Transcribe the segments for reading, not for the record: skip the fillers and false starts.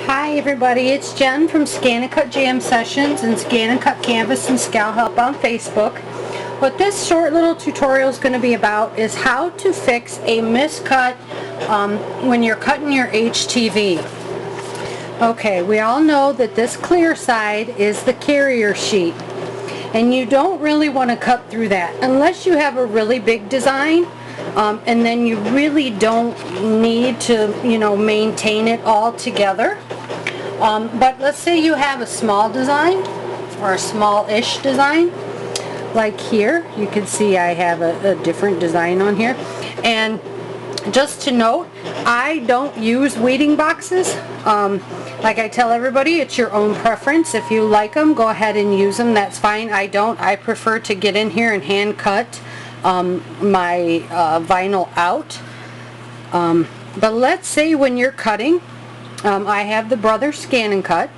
Hi everybody, it's Jen from ScanNCut Jam Sessions and ScanNCut Canvas and Scout Help on Facebook. What this short little tutorial is going to be about is how to fix a miscut when you're cutting your HTV. Okay, we all know that this clear side is the carrier sheet, and you don't really want to cut through that unless you have a really big design. And then you really don't need to, maintain it all together. But let's say you have a small design or a small-ish design. Like here, you can see I have a different design on here. And just to note, I don't use weeding boxes. Like I tell everybody, it's your own preference. If you like them, go ahead and use them. That's fine. I don't. I prefer to get in here and hand cut my vinyl out. But let's say when you're cutting, I have the Brother ScanNCut,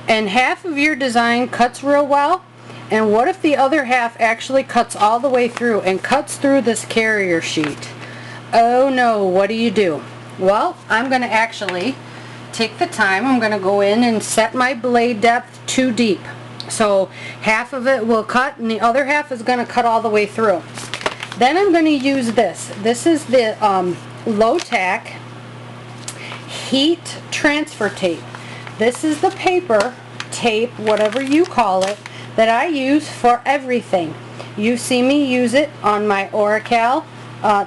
and half of your design cuts real well, and what if the other half actually cuts all the way through and cuts through this carrier sheet? Oh no, what do? Well, I'm going to actually take the time. I'm going to go in and set my blade depth too deep. So half of it will cut and the other half is going to cut all the way through. Then I'm going to use this. This is the low tack heat transfer tape. This is the paper tape, whatever you call it, that I use for everything. You see me use it on my Oracal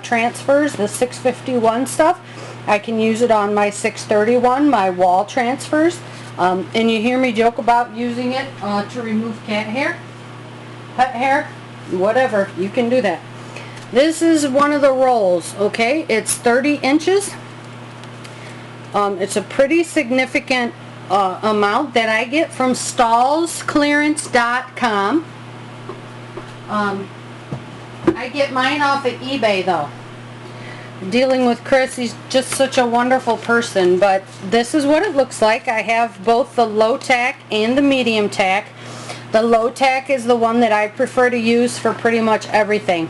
transfers, the 651 stuff. I can use it on my 631, my wall transfers. And you hear me joke about using it to remove cat hair, pet hair, whatever. You can do that. This is one of the rolls, okay? It's 30 inches. It's a pretty significant amount that I get from stallsclearance.com. I get mine off of eBay though. Dealing with Chris, he's just such a wonderful person, but this is what it looks like. I have both the low tack and the medium tack. The low tack is the one that I prefer to use for pretty much everything,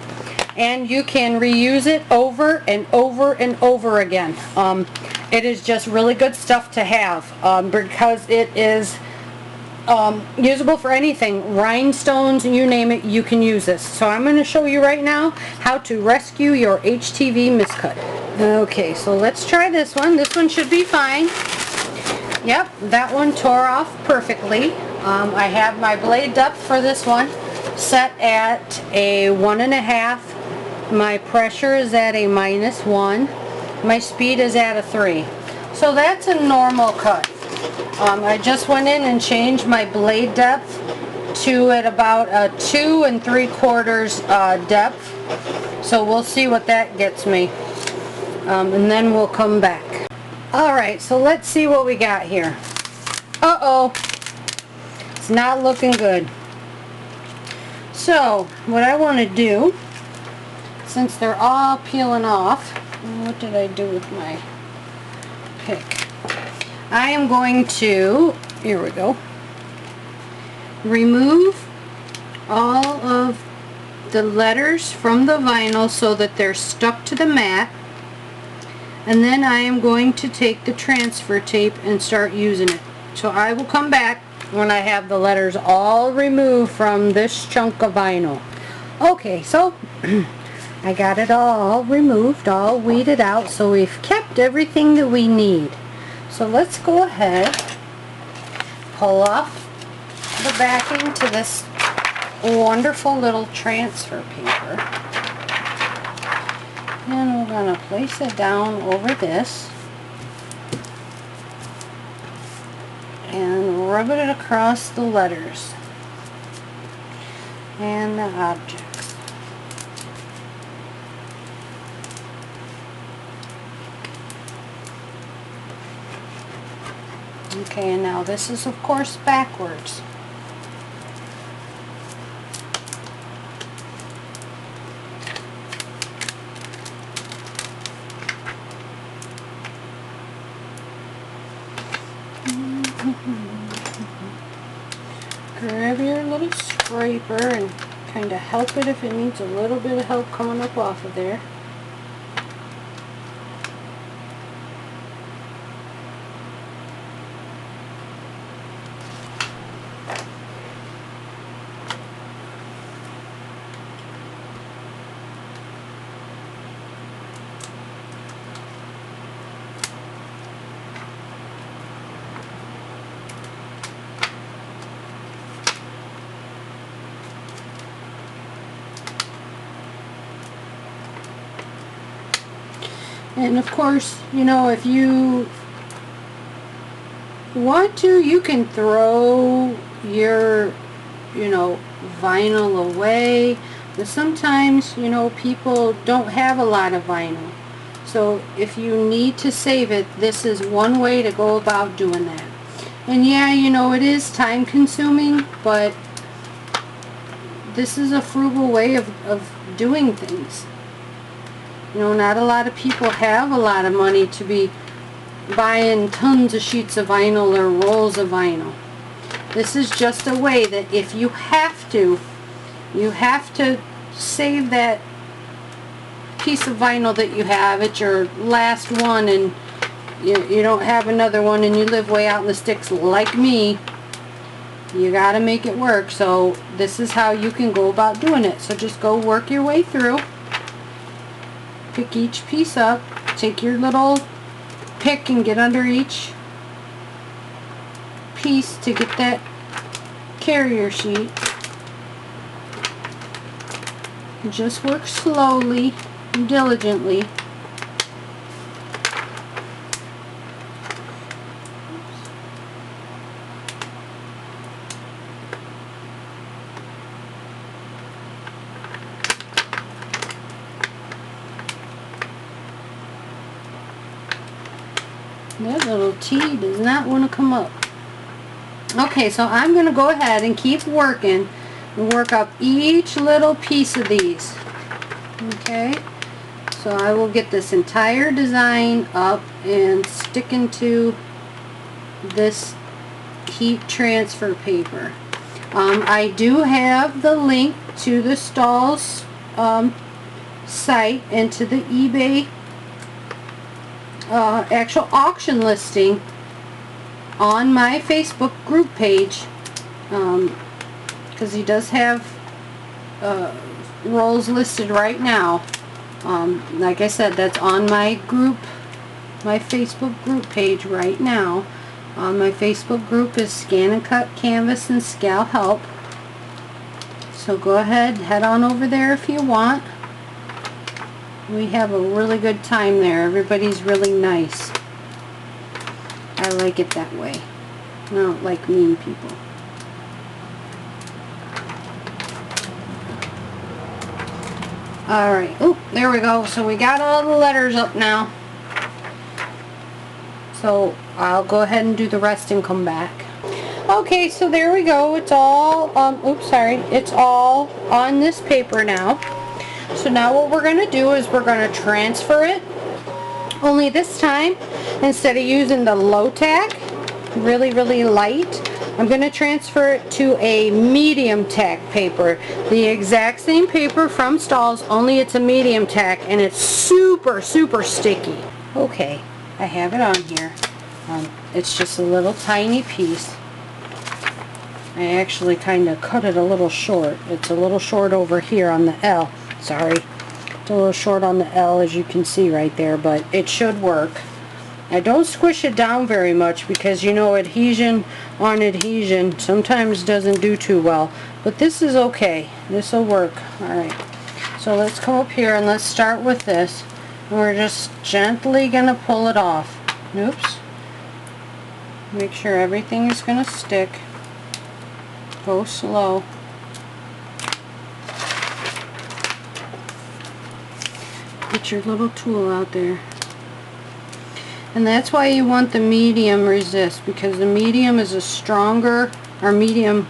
and you can reuse it over and over and over again. It is just really good stuff to have because it is usable for anything. Rhinestones, you name it, you can use this. So I'm going to show you right now how to rescue your HTV miscut. Okay, so let's try this one. This one should be fine. Yep, that one tore off perfectly. I have my blade depth for this one set at a 1.5. My pressure is at a -1. My speed is at a 3. So that's a normal cut. I just went in and changed my blade depth to at about a 2 3/4 depth. So we'll see what that gets me. And then we'll come back. Alright, so let's see what we got here. Uh-oh. It's not looking good. So, what I want to do, since they're all peeling off, what did I do with my pick? I am going to, here we go, remove all of the letters from the vinyl so that they're stuck to the mat, and then I am going to take the transfer tape and start using it. So I will come back when I have the letters all removed from this chunk of vinyl. Okay, so I got it all removed, all weeded out, so we've kept everything that we need. So let's go ahead, pull off the backing to this wonderful little transfer paper, and we're going to place it down over this and rub it across the letters and the objects. Okay, and now this is of course backwards. Grab your little scraper and kind of help it if it needs a little bit of help coming up off of there. And of course, you know, if you want to, you can throw your, you know, vinyl away. But sometimes, you know, people don't have a lot of vinyl. So if you need to save it, this is one way to go about doing that. And yeah, you know, it is time consuming, but this is a frugal way of doing things. You know, not a lot of people have a lot of money to be buying tons of sheets of vinyl or rolls of vinyl. This is just a way that if you have to save that piece of vinyl that you have. It's your last one, and you don't have another one, and you live way out in the sticks like me. You gotta make it work. So this is how you can go about doing it. So just go work your way through, pick each piece up, take your little pick and get under each piece to get that carrier sheet. Just work slowly and diligently. That little T does not want to come up. Okay, so I'm going to go ahead and keep working and work up each little piece of these. Okay, so I will get this entire design up and stick into this heat transfer paper. I do have the link to the Stalls site and to the eBay actual auction listing on my Facebook group page, because he does have rolls listed right now. Like I said, that's on my group, my Facebook group page right now. My Facebook group is ScanNCut, Canvas, and Scal Help. So go ahead, head on over there if you want. We have a really good time there. Everybody's really nice. I like it that way. I don't like mean people. Alright, oh, there we go. So we got all the letters up now. So I'll go ahead and do the rest and come back. Okay, so there we go. It's all, it's all on this paper now. So now what we're going to do is we're going to transfer it. Only this time, instead of using the low tack, really light, I'm going to transfer it to a medium tack paper. The exact same paper from Stalls, only it's a medium tack, and it's super sticky. Okay, I have it on here. It's just a little tiny piece. I actually kind of cut it a little short. It's a little short over here on the L. Sorry, it's a little short on the L, as you can see right there, but it should work. I don't squish it down very much because, you know, adhesion on adhesion sometimes doesn't do too well, but this is okay. This will work. Alright, so let's come up here and let's start with this. And we're just gently going to pull it off. Oops. Make sure everything is going to stick. Go slow. Get your little tool out there. And that's why you want the medium resist, because the medium is a stronger, or medium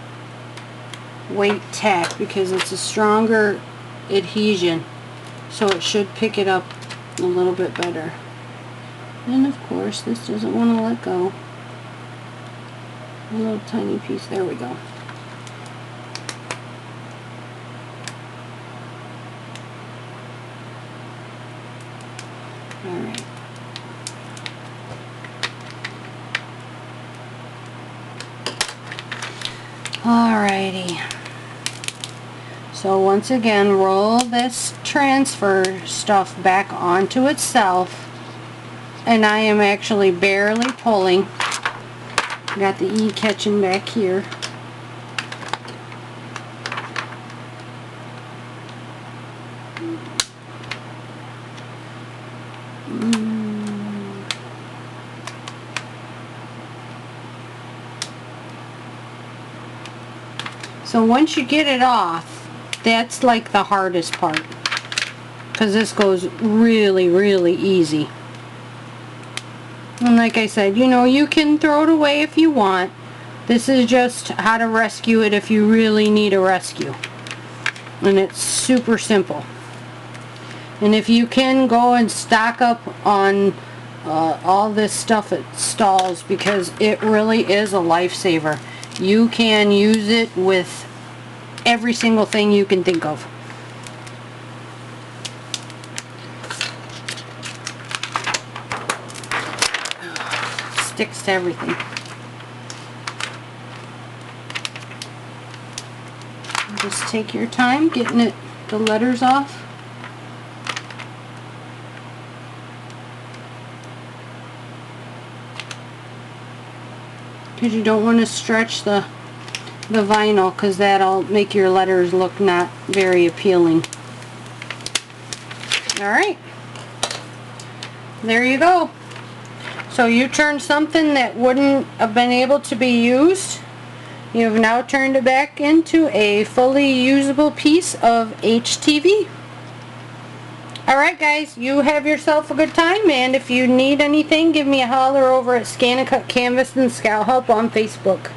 weight tack, because it's a stronger adhesion. So it should pick it up a little bit better. And of course, this doesn't want to let go. A little tiny piece. There we go. Alright. Alrighty. So once again, roll this transfer stuff back onto itself. And I am actually barely pulling. Got the E catching back here. So once you get it off, that's like the hardest part, because this goes really, really easy. And like I said, you know, you can throw it away if you want. This is just how to rescue it if you really need a rescue. And it's super simple. And if you can, go and stock up on all this stuff at Stalls, because it really is a lifesaver. You can use it with every single thing you can think of. Sticks to everything. Just take your time getting the letters off. Because you don't want to stretch the vinyl, because that'll make your letters look not very appealing. Alright, there you go. So you turned something that wouldn't have been able to be used, you have now turned it back into a fully usable piece of HTV. Alright guys, you have yourself a good time, and if you need anything, give me a holler over at ScanNCut Canvas and Scout Help on Facebook.